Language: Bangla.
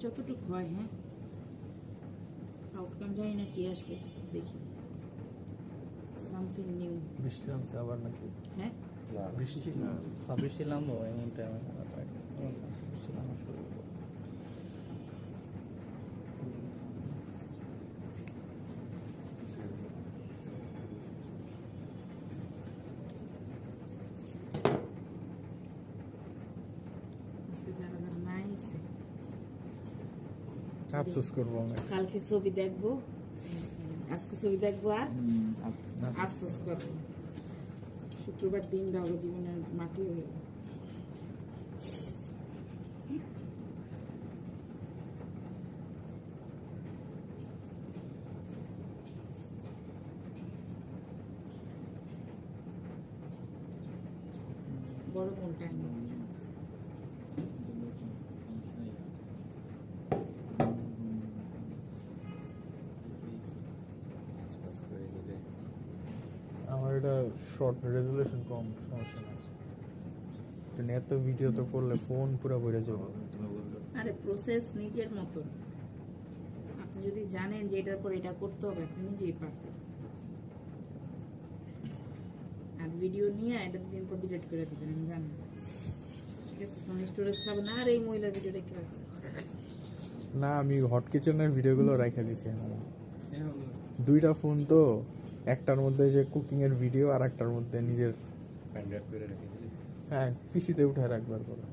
যতটুকু হয়, হ্যাঁ, আউটকাম জানি না কি আসবে, দেখি। Something new. বৃষ্টি নামছে আবার নাকি? হ্যাঁ, বৃষ্টি না, বৃষ্টি নামবো এমন টাইমে বৃষ্টি নামা শুরু করবো। আজকে যারা নাই আফসোস করবো আমি। কালকে ছবি দেখবো, আজকে ছবি দেখবো আর আফসোস করবো। শুক্রবার দিনটা হবে জীবনের মাটি হয়ে গেল। বড় কোনটা? আমার এটা শর্ট রেজুলেশন কম, সমস্যা না। কিন্তু এত ভিডিও তো করলে ফোন পুরো ভরে যাবে। আরে প্রসেস নিজের মতন, আপনি যদি জানেন যে এটার পর এটা করতে হবে, আপনি নিজেই পারবেন। আর ভিডিও নিয়ে এটা দিন পর ডিলিট করে দিবেন, আমি জানি। ঠিক আছে, ফোন স্টোরেজ খাবে না। আর এই মহিলার ভিডিও রেখে রাখবেন না, আমি হট কিচেনের ভিডিওগুলো রেখে দিছি। দুইটা ফোন তো, একটার মধ্যে যে কুকিং এর ভিডিও আর একটার মধ্যে নিজের। হ্যাঁ, পিসিতে উঠে রাখবার পরে